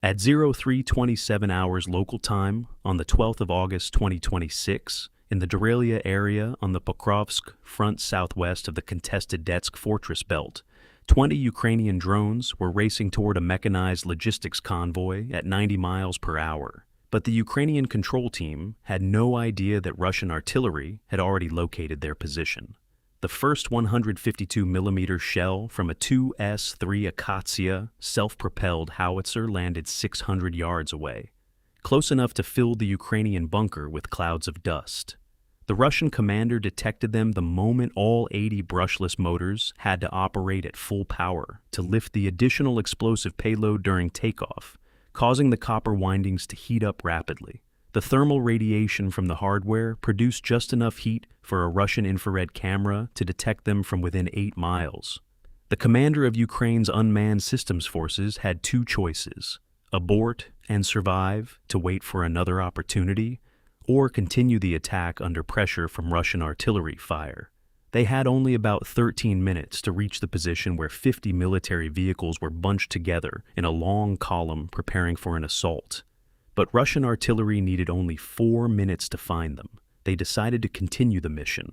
At 03:27 hours local time on the 12th of August 2026, in the Dorelia area on the Pokrovsk front southwest of the contested Detsk fortress belt, 20 Ukrainian drones were racing toward a mechanized logistics convoy at 90 miles per hour. But the Ukrainian control team had no idea that Russian artillery had already located their position. The first 152mm shell from a Msta-S Akatsiya self-propelled howitzer landed 600 yards away, close enough to fill the Ukrainian bunker with clouds of dust. The Russian commander detected them the moment all 80 brushless motors had to operate at full power to lift the additional explosive payload during takeoff, causing the copper windings to heat up rapidly. The thermal radiation from the hardware produced just enough heat for a Russian infrared camera to detect them from within 8 miles. The commander of Ukraine's unmanned systems forces had two choices: abort and survive to wait for another opportunity, or continue the attack under pressure from Russian artillery fire. They had only about 13 minutes to reach the position where 50 military vehicles were bunched together in a long column preparing for an assault. But Russian artillery needed only 4 minutes to find them. They decided to continue the mission.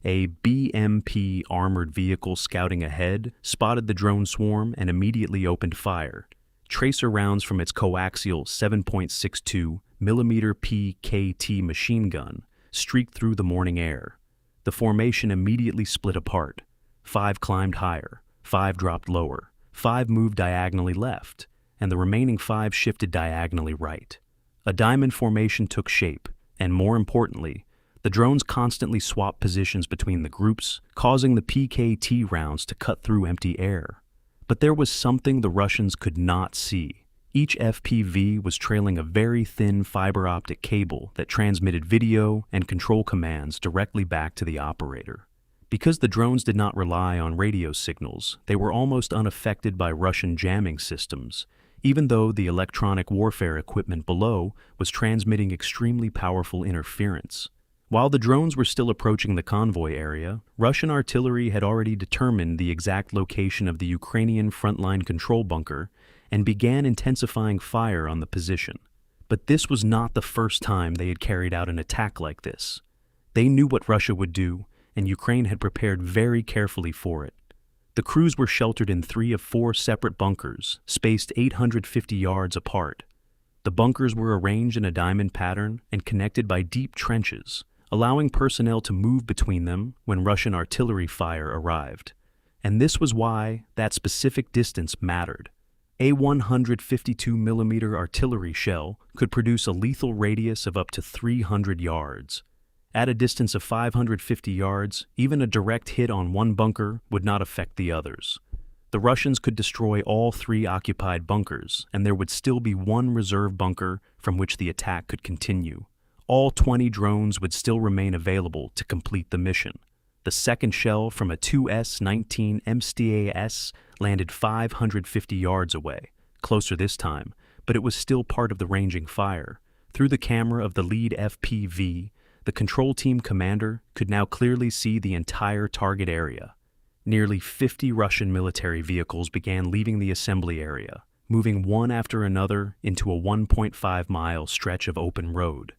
A BMP armored vehicle scouting ahead spotted the drone swarm and immediately opened fire. Tracer rounds from its coaxial 7.62mm PKT machine gun streaked through the morning air. The formation immediately split apart. 5 climbed higher, 5 dropped lower, 5 moved diagonally left, and the remaining 5 shifted diagonally right. A diamond formation took shape, and more importantly, the drones constantly swapped positions between the groups, causing the PKT rounds to cut through empty air. But there was something the Russians could not see. Each FPV was trailing a very thin fiber optic cable that transmitted video and control commands directly back to the operator. Because the drones did not rely on radio signals, they were almost unaffected by Russian jamming systems, even though the electronic warfare equipment below was transmitting extremely powerful interference. While the drones were still approaching the convoy area, Russian artillery had already determined the exact location of the Ukrainian frontline control bunker and began intensifying fire on the position. But this was not the first time they had carried out an attack like this. They knew what Russia would do, and Ukraine had prepared very carefully for it. The crews were sheltered in 3 of 4 separate bunkers, spaced 850 yards apart. The bunkers were arranged in a diamond pattern and connected by deep trenches, allowing personnel to move between them when Russian artillery fire arrived. And this was why that specific distance mattered. A 152mm artillery shell could produce a lethal radius of up to 300 yards. At a distance of 550 yards, even a direct hit on one bunker would not affect the others. The Russians could destroy all 3 occupied bunkers, and there would still be 1 reserve bunker from which the attack could continue. All 20 drones would still remain available to complete the mission. The second shell from a Tu-19 Msta-S landed 550 yards away, closer this time, but it was still part of the ranging fire. Through the camera of the lead FPV, the control team commander could now clearly see the entire target area. Nearly 50 Russian military vehicles began leaving the assembly area, moving one after another into a 1.5-mile stretch of open road.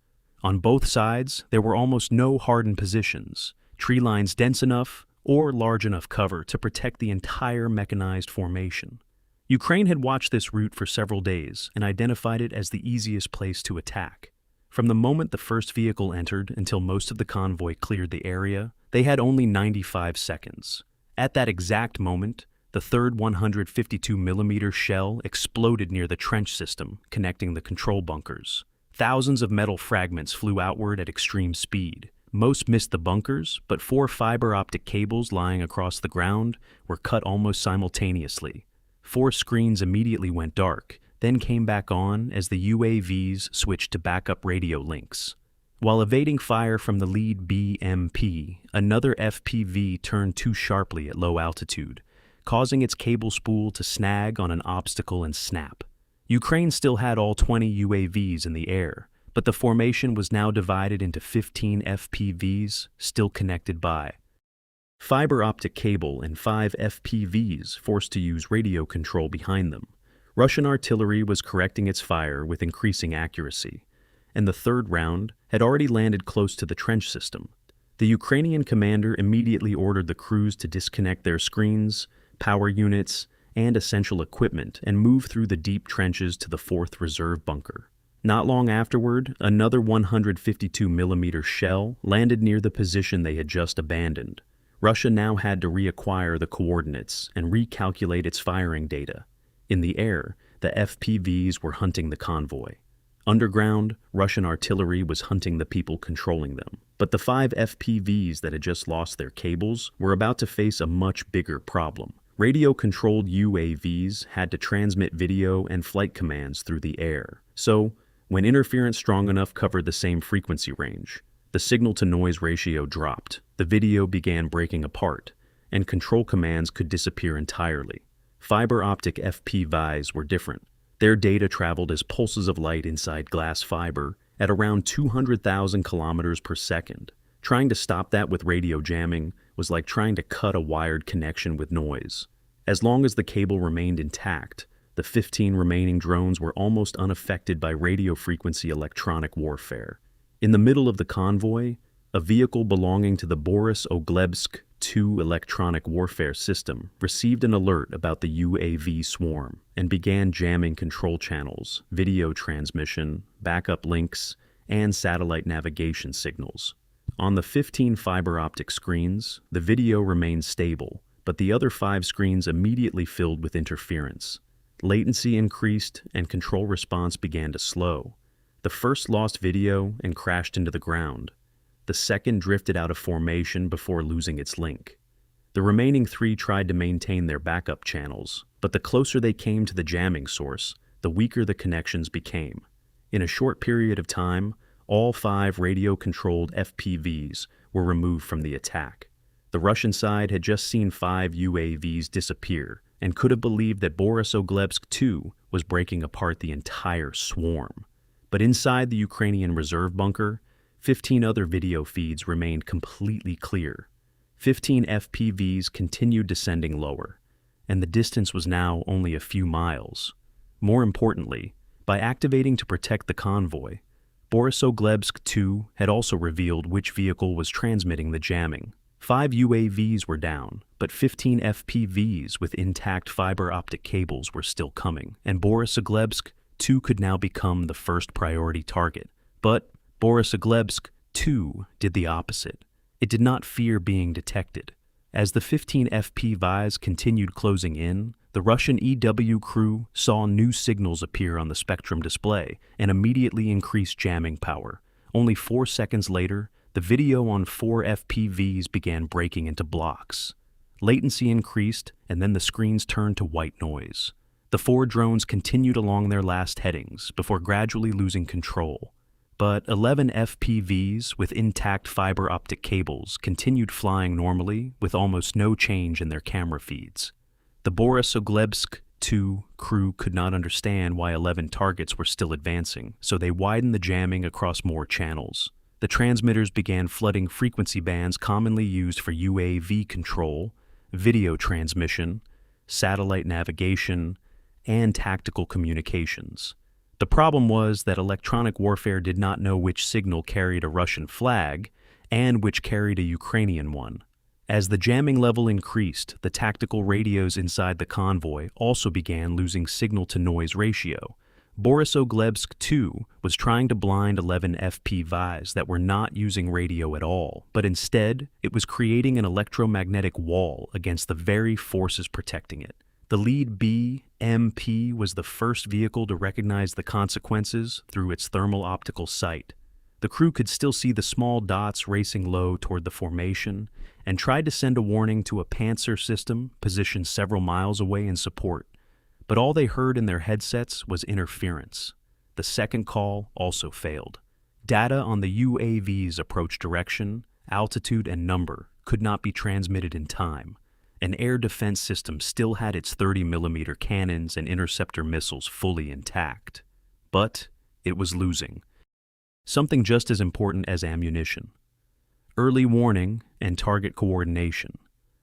On both sides, there were almost no hardened positions, tree lines dense enough or large enough cover to protect the entire mechanized formation. Ukraine had watched this route for several days and identified it as the easiest place to attack. From the moment the first vehicle entered until most of the convoy cleared the area, they had only 95 seconds. At that exact moment, the third 152mm shell exploded near the trench system connecting the control bunkers. Thousands of metal fragments flew outward at extreme speed. Most missed the bunkers, but 4 fiber optic cables lying across the ground were cut almost simultaneously. 4 screens immediately went dark, then came back on as the UAVs switched to backup radio links. While evading fire from the lead BMP, another FPV turned too sharply at low altitude, causing its cable spool to snag on an obstacle and snap. Ukraine still had all 20 UAVs in the air, but the formation was now divided into 15 FPVs still connected by fiber optic cable and 5 FPVs forced to use radio control behind them. Russian artillery was correcting its fire with increasing accuracy, and the third round had already landed close to the trench system. The Ukrainian commander immediately ordered the crews to disconnect their screens, power units, and essential equipment and move through the deep trenches to the 4th reserve bunker. Not long afterward, another 152mm shell landed near the position they had just abandoned. Russia now had to reacquire the coordinates and recalculate its firing data. In the air, the FPVs were hunting the convoy. Underground, Russian artillery was hunting the people controlling them. But the 5 FPVs that had just lost their cables were about to face a much bigger problem. Radio-controlled UAVs had to transmit video and flight commands through the air. So, when interference strong enough covered the same frequency range, the signal-to-noise ratio dropped, the video began breaking apart, and control commands could disappear entirely. Fiber optic FPVs were different. Their data traveled as pulses of light inside glass fiber at around 200,000 kilometers per second. Trying to stop that with radio jamming was like trying to cut a wired connection with noise. As long as the cable remained intact, the 15 remaining drones were almost unaffected by radio frequency electronic warfare. In the middle of the convoy, a vehicle belonging to the Boris Oglebsk II electronic warfare system received an alert about the UAV swarm and began jamming control channels, video transmission, backup links, and satellite navigation signals. On the 15 fiber optic screens, the video remained stable, but the other 5 screens immediately filled with interference. Latency increased and control response began to slow. The first lost video and crashed into the ground. The second drifted out of formation before losing its link. The remaining 3 tried to maintain their backup channels, but the closer they came to the jamming source, the weaker the connections became. In a short period of time, all 5 radio-controlled FPVs were removed from the attack. The Russian side had just seen 5 UAVs disappear and could have believed that Boris Oglebsk II was breaking apart the entire swarm. But inside the Ukrainian reserve bunker, 15 other video feeds remained completely clear. 15 FPVs continued descending lower, and the distance was now only a few miles. More importantly, by activating to protect the convoy, Boris Oglebsk II had also revealed which vehicle was transmitting the jamming. 5 UAVs were down, but 15 FPVs with intact fiber optic cables were still coming, and Boris Oglebsk II could now become the first priority target. But Boris Oglebsk II did the opposite. It did not fear being detected. As the 15 FPVs continued closing in, the Russian EW crew saw new signals appear on the spectrum display and immediately increased jamming power. Only 4 seconds later, the video on 4 FPVs began breaking into blocks. Latency increased, and then the screens turned to white noise. The 4 drones continued along their last headings before gradually losing control. But 11 FPVs with intact fiber optic cables continued flying normally with almost no change in their camera feeds. The Boris Oglebsk II crew could not understand why 11 targets were still advancing, so they widened the jamming across more channels. The transmitters began flooding frequency bands commonly used for UAV control, video transmission, satellite navigation, and tactical communications. The problem was that electronic warfare did not know which signal carried a Russian flag and which carried a Ukrainian one. As the jamming level increased, the tactical radios inside the convoy also began losing signal-to-noise ratio. Boris Oglebsk II was trying to blind 11 FPVs that were not using radio at all, but instead, it was creating an electromagnetic wall against the very forces protecting it. The lead BMP was the first vehicle to recognize the consequences through its thermal optical sight. The crew could still see the small dots racing low toward the formation and tried to send a warning to a Panzer system positioned several miles away in support. But all they heard in their headsets was interference. The second call also failed. Data on the UAV's approach direction, altitude, and number could not be transmitted in time. An air defense system still had its 30mm cannons and interceptor missiles fully intact. But it was losing something just as important as ammunition: early warning and target coordination.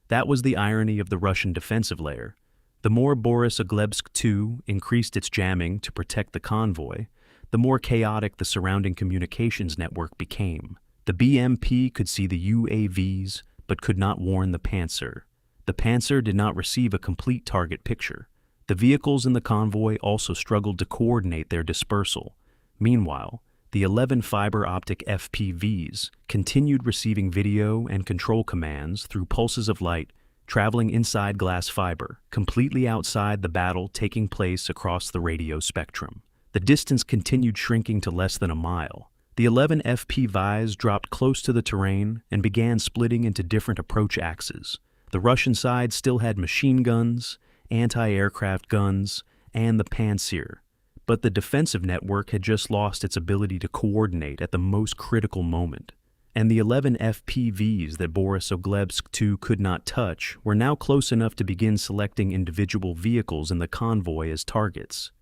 That was the irony of the Russian defensive layer. The more Boris-Oglebsk II increased its jamming to protect the convoy, the more chaotic the surrounding communications network became. The BMP could see the UAVs, but could not warn the Panzer. The Panzer did not receive a complete target picture. The vehicles in the convoy also struggled to coordinate their dispersal. Meanwhile, the 11 fiber optic FPVs continued receiving video and control commands through pulses of light traveling inside glass fiber, completely outside the battle taking place across the radio spectrum. The distance continued shrinking to less than a mile. The 11 FPVs dropped close to the terrain and began splitting into different approach axes. The Russian side still had machine guns, anti-aircraft guns, and the Panzer, but the defensive network had just lost its ability to coordinate at the most critical moment. And the 11 FPVs that Boris-Oglebsk II could not touch were now close enough to begin selecting individual vehicles in the convoy as targets.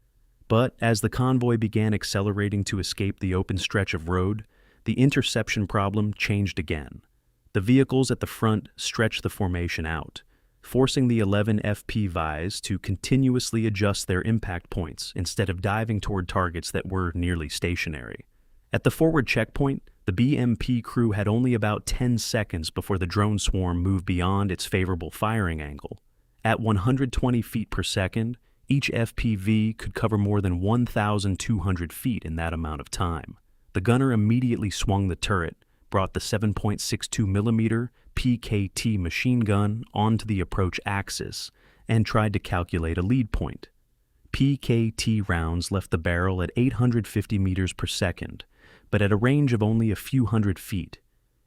But as the convoy began accelerating to escape the open stretch of road, the interception problem changed again. The vehicles at the front stretched the formation out, forcing the 11 FPVs to continuously adjust their impact points instead of diving toward targets that were nearly stationary. At the forward checkpoint, the BMP crew had only about 10 seconds before the drone swarm moved beyond its favorable firing angle. At 120 feet per second, each FPV could cover more than 1,200 feet in that amount of time. The gunner immediately swung the turret, brought the 7.62mm PKT machine gun onto the approach axis, and tried to calculate a lead point. PKT rounds left the barrel at 850 meters per second, but at a range of only a few hundred feet.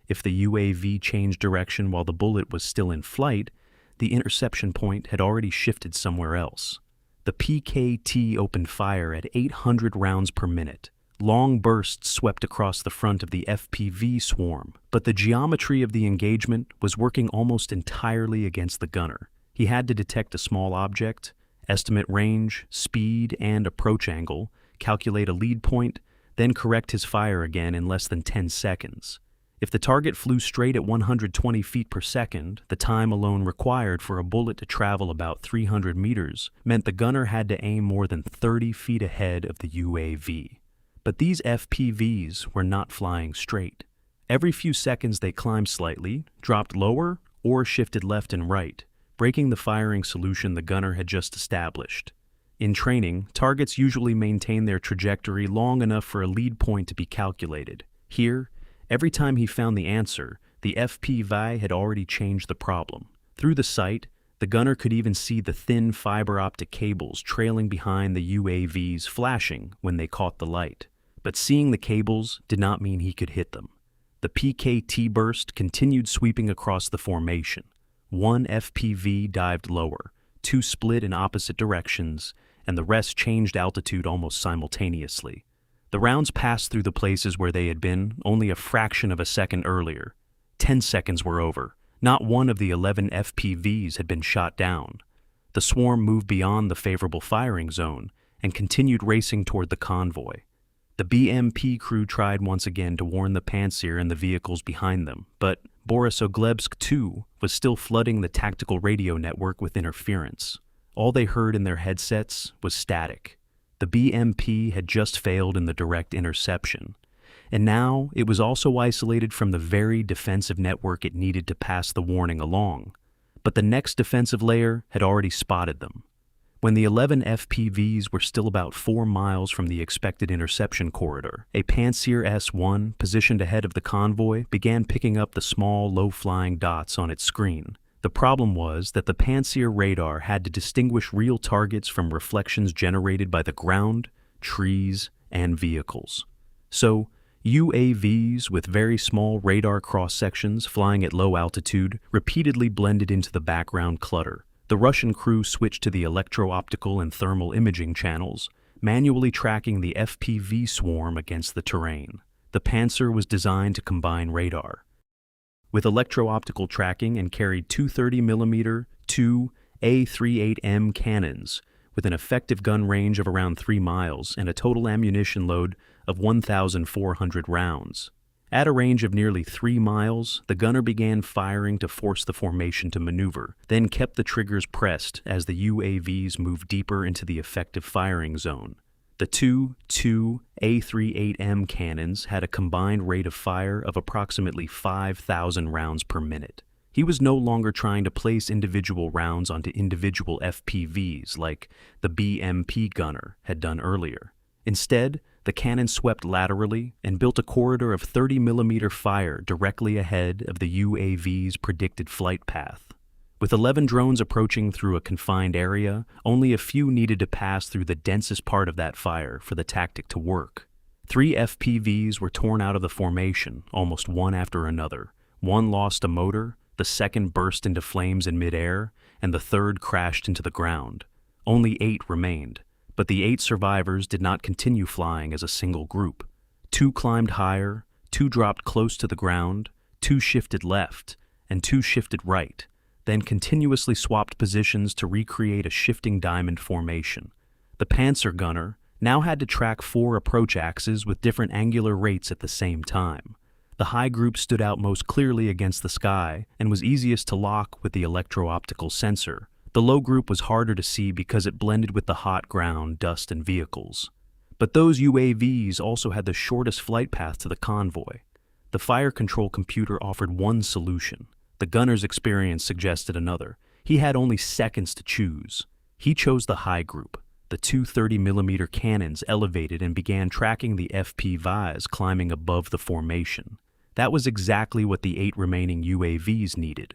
If the UAV changed direction while the bullet was still in flight, the interception point had already shifted somewhere else. The PKT opened fire at 800 rounds per minute. Long bursts swept across the front of the FPV swarm, but the geometry of the engagement was working almost entirely against the gunner. He had to detect a small object, estimate range, speed, and approach angle, calculate a lead point, then correct his fire again in less than 10 seconds. If the target flew straight at 120 feet per second, the time alone required for a bullet to travel about 300 meters meant the gunner had to aim more than 30 feet ahead of the UAV. But these FPVs were not flying straight. Every few seconds they climbed slightly, dropped lower, or shifted left and right, breaking the firing solution the gunner had just established. In training, targets usually maintain their trajectory long enough for a lead point to be calculated. Here, every time he found the answer, the FPV had already changed the problem. Through the sight, the gunner could even see the thin fiber optic cables trailing behind the UAVs flashing when they caught the light. But seeing the cables did not mean he could hit them. The PKT burst continued sweeping across the formation. One FPV dived lower, two split in opposite directions, and the rest changed altitude almost simultaneously. The rounds passed through the places where they had been only a fraction of a second earlier. 10 seconds were over. Not one of the 11 FPVs had been shot down. The swarm moved beyond the favorable firing zone and continued racing toward the convoy. The BMP crew tried once again to warn the Panzer and the vehicles behind them, but Boris-Oglebsk II was still flooding the tactical radio network with interference. All they heard in their headsets was static. The BMP had just failed in the direct interception, and now it was also isolated from the very defensive network it needed to pass the warning along. But the next defensive layer had already spotted them. When the 11 FPVs were still about 4 miles from the expected interception corridor, a Panzer S-1 positioned ahead of the convoy began picking up the small, low-flying dots on its screen. The problem was that the Panzer radar had to distinguish real targets from reflections generated by the ground, trees, and vehicles. So, UAVs with very small radar cross-sections flying at low altitude repeatedly blended into the background clutter. The Russian crew switched to the electro-optical and thermal imaging channels, manually tracking the FPV swarm against the terrain. The Panzer was designed to combine radar with electro-optical tracking and carried 230mm 2 A38M cannons with an effective gun range of around 3 miles and a total ammunition load of 1,400 rounds. At a range of nearly 3 miles, the gunner began firing to force the formation to maneuver, then kept the triggers pressed as the UAVs moved deeper into the effective firing zone. The two A38M cannons had a combined rate of fire of approximately 5,000 rounds per minute. He was no longer trying to place individual rounds onto individual FPVs like the BMP gunner had done earlier. Instead, the cannon swept laterally and built a corridor of 30mm fire directly ahead of the UAV's predicted flight path. With 11 drones approaching through a confined area, only a few needed to pass through the densest part of that fire for the tactic to work. 3 FPVs were torn out of the formation, almost one after another. One lost a motor, the second burst into flames in midair, and the third crashed into the ground. Only 8 remained. But the 8 survivors did not continue flying as a single group. 2 climbed higher, 2 dropped close to the ground, 2 shifted left, and 2 shifted right, then continuously swapped positions to recreate a shifting diamond formation. The Panzer gunner now had to track 4 approach axes with different angular rates at the same time. The high group stood out most clearly against the sky and was easiest to lock with the electro-optical sensor. The low group was harder to see because it blended with the hot ground, dust, and vehicles. But those UAVs also had the shortest flight path to the convoy. The fire control computer offered one solution. The gunner's experience suggested another. He had only seconds to choose. He chose the high group. The 2 30mm cannons elevated and began tracking the FPVs climbing above the formation. That was exactly what the 8 remaining UAVs needed.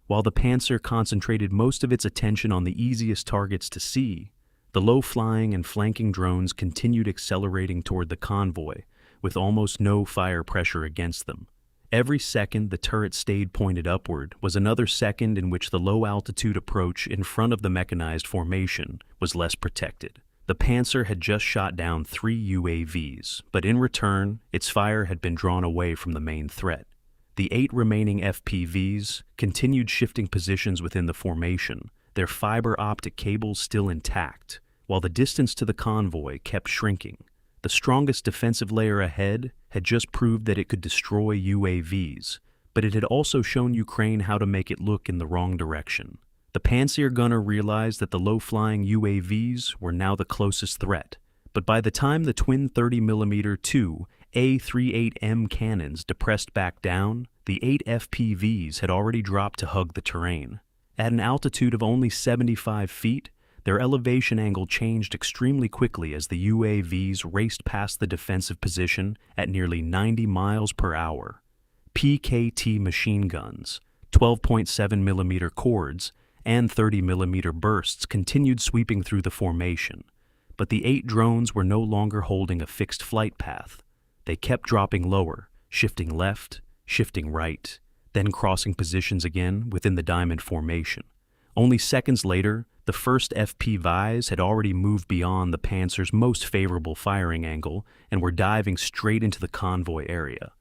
While the Panzer concentrated most of its attention on the easiest targets to see, the low-flying and flanking drones continued accelerating toward the convoy, with almost no fire pressure against them. Every second the turret stayed pointed upward was another second in which the low-altitude approach in front of the mechanized formation was less protected. The Panzer had just shot down 3 UAVs, but in return, its fire had been drawn away from the main threat. The 8 remaining FPVs continued shifting positions within the formation, their fiber optic cables still intact, while the distance to the convoy kept shrinking. The strongest defensive layer ahead had just proved that it could destroy UAVs, but it had also shown Ukraine how to make it look in the wrong direction. The Panzer gunner realized that the low-flying UAVs were now the closest threat, but by the time the twin 30mm 2 A38M cannons depressed back down, the 8 FPVs had already dropped to hug the terrain. At an altitude of only 75 feet, their elevation angle changed extremely quickly as the UAVs raced past the defensive position at nearly 90 miles per hour. PKT machine guns, 12.7mm cords, and 30mm bursts continued sweeping through the formation, but the 8 drones were no longer holding a fixed flight path. They kept dropping lower, shifting left, shifting right, then crossing positions again within the diamond formation. Only seconds later, the first FPVs had already moved beyond the Panzer's most favorable firing angle and were diving straight into the convoy area.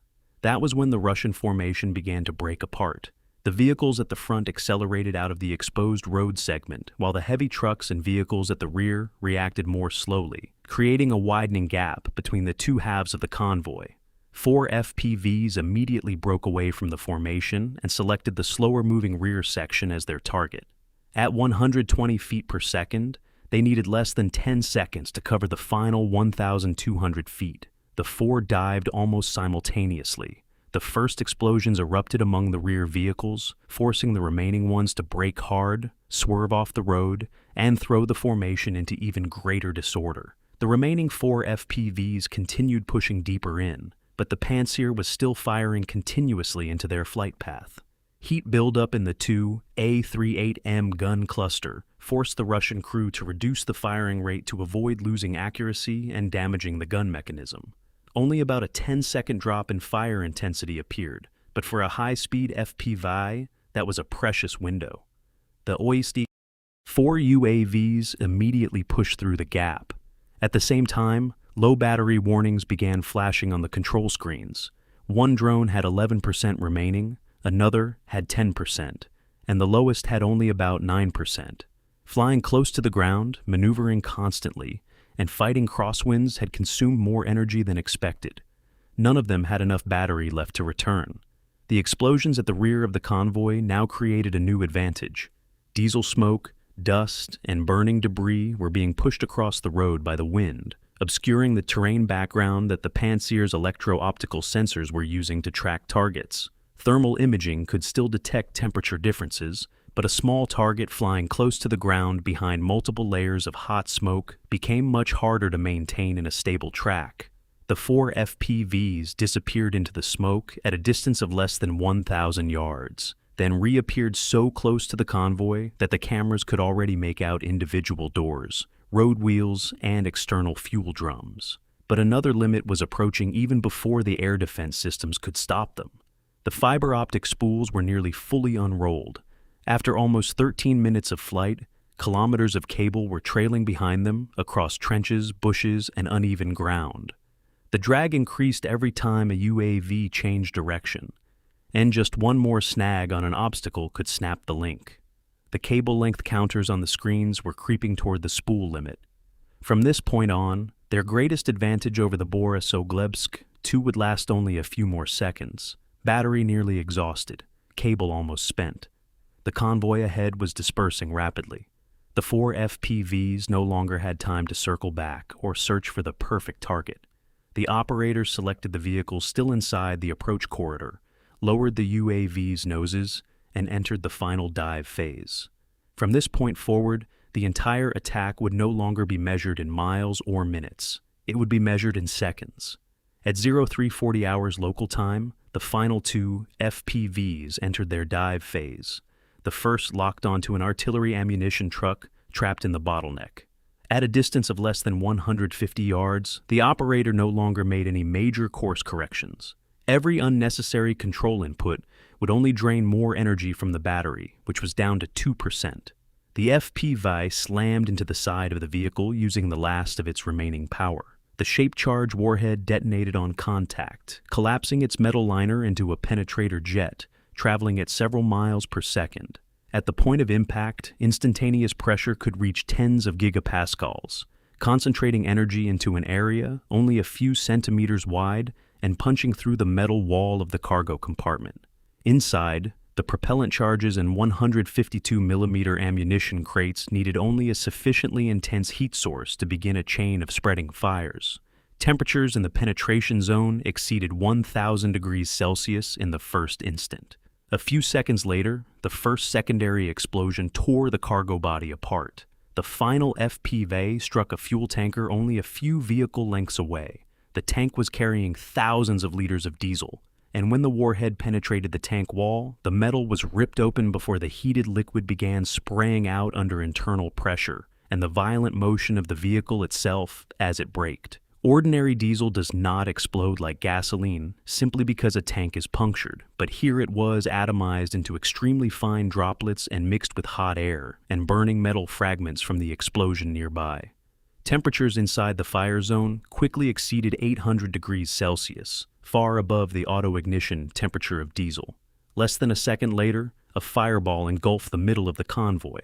That was when the Russian formation began to break apart. The vehicles at the front accelerated out of the exposed road segment, while the heavy trucks and vehicles at the rear reacted more slowly, creating a widening gap between the two halves of the convoy. 4 FPVs immediately broke away from the formation and selected the slower-moving rear section as their target. At 120 feet per second, they needed less than 10 seconds to cover the final 1,200 feet. The 4 dived almost simultaneously. The first explosions erupted among the rear vehicles, forcing the remaining ones to brake hard, swerve off the road, and throw the formation into even greater disorder. The remaining 4 FPVs continued pushing deeper in, but the Panzer was still firing continuously into their flight path. Heat buildup in the 2 A38M gun cluster forced the Russian crew to reduce the firing rate to avoid losing accuracy and damaging the gun mechanism. Only about a 10-second drop in fire intensity appeared, but for a high-speed FPV, that was a precious window. The OIST 4 UAVs immediately pushed through the gap. At the same time, low battery warnings began flashing on the control screens. One drone had 11% remaining, another had 10%, and the lowest had only about 9%. Flying close to the ground, maneuvering constantly, and fighting crosswinds had consumed more energy than expected. None of them had enough battery left to return. The explosions at the rear of the convoy now created a new advantage. Diesel smoke, dust, and burning debris were being pushed across the road by the wind, obscuring the terrain background that the Pantsir's electro-optical sensors were using to track targets. Thermal imaging could still detect temperature differences, but a small target flying close to the ground behind multiple layers of hot smoke became much harder to maintain in a stable track. The 4 FPVs disappeared into the smoke at a distance of less than 1,000 yards, then reappeared so close to the convoy that the cameras could already make out individual doors, road wheels, and external fuel drums. But another limit was approaching even before the air defense systems could stop them. The fiber optic spools were nearly fully unrolled. After almost 13 minutes of flight, kilometers of cable were trailing behind them across trenches, bushes, and uneven ground. The drag increased every time a UAV changed direction, and just one more snag on an obstacle could snap the link. The cable length counters on the screens were creeping toward the spool limit. From this point on, their greatest advantage over the Boris-Oglebsk 2 would last only a few more seconds. Battery nearly exhausted, cable almost spent. The convoy ahead was dispersing rapidly. The 4 FPVs no longer had time to circle back or search for the perfect target. The operator selected the vehicles still inside the approach corridor, lowered the UAV's noses, and entered the final dive phase. From this point forward, the entire attack would no longer be measured in miles or minutes. It would be measured in seconds. At 0340 hours local time, the final 2 FPVs entered their dive phase. The first locked onto an artillery ammunition truck trapped in the bottleneck. At a distance of less than 150 yards, the operator no longer made any major course corrections. Every unnecessary control input would only drain more energy from the battery, which was down to 2%. The FPV slammed into the side of the vehicle using the last of its remaining power. The shape-charge warhead detonated on contact, collapsing its metal liner into a penetrator jet, traveling at several miles per second. At the point of impact, instantaneous pressure could reach tens of gigapascals, concentrating energy into an area only a few centimeters wide and punching through the metal wall of the cargo compartment. Inside, the propellant charges and 152mm ammunition crates needed only a sufficiently intense heat source to begin a chain of spreading fires. Temperatures in the penetration zone exceeded 1,000 degrees Celsius in the first instant. A few seconds later, the first secondary explosion tore the cargo body apart. The final FPV struck a fuel tanker only a few vehicle lengths away. The tank was carrying thousands of liters of diesel, and when the warhead penetrated the tank wall, the metal was ripped open before the heated liquid began spraying out under internal pressure and the violent motion of the vehicle itself as it braked. Ordinary diesel does not explode like gasoline simply because a tank is punctured, but here it was atomized into extremely fine droplets and mixed with hot air and burning metal fragments from the explosion nearby. Temperatures inside the fire zone quickly exceeded 800 degrees Celsius, far above the auto-ignition temperature of diesel. Less than a second later, a fireball engulfed the middle of the convoy.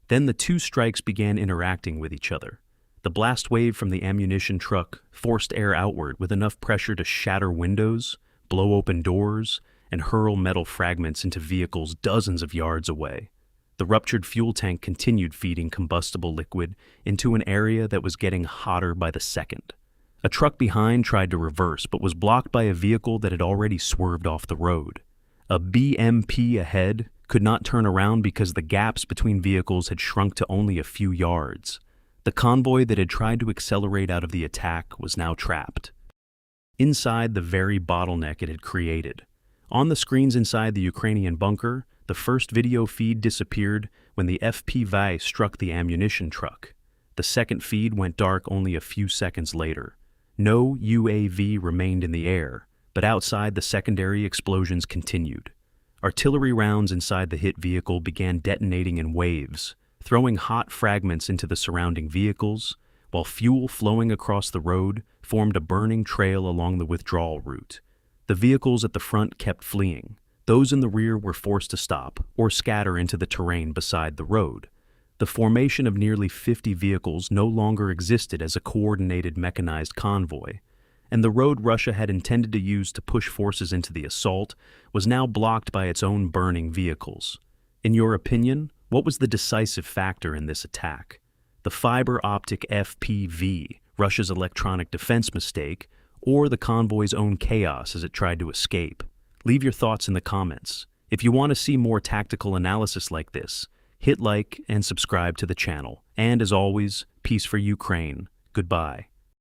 Then the 2 strikes began interacting with each other. The blast wave from the ammunition truck forced air outward with enough pressure to shatter windows, blow open doors, and hurl metal fragments into vehicles dozens of yards away. The ruptured fuel tank continued feeding combustible liquid into an area that was getting hotter by the second. A truck behind tried to reverse, but was blocked by a vehicle that had already swerved off the road. A BMP ahead could not turn around because the gaps between vehicles had shrunk to only a few yards. The convoy that had tried to accelerate out of the attack was now trapped inside the very bottleneck it had created. On the screens inside the Ukrainian bunker, the first video feed disappeared when the FPV struck the ammunition truck. The second feed went dark only a few seconds later. No UAV remained in the air, but outside the secondary explosions continued. Artillery rounds inside the hit vehicle began detonating in waves, throwing hot fragments into the surrounding vehicles, while fuel flowing across the road formed a burning trail along the withdrawal route. The vehicles at the front kept fleeing. Those in the rear were forced to stop or scatter into the terrain beside the road. The formation of nearly 50 vehicles no longer existed as a coordinated mechanized convoy. and the road Russia had intended to use to push forces into the assault was now blocked by its own burning vehicles. In your opinion, what was the decisive factor in this attack? The fiber optic FPV, Russia's electronic defense mistake, or the convoy's own chaos as it tried to escape? Leave your thoughts in the comments. If you want to see more tactical analysis like this, hit like and subscribe to the channel. And as always, peace for Ukraine. Goodbye.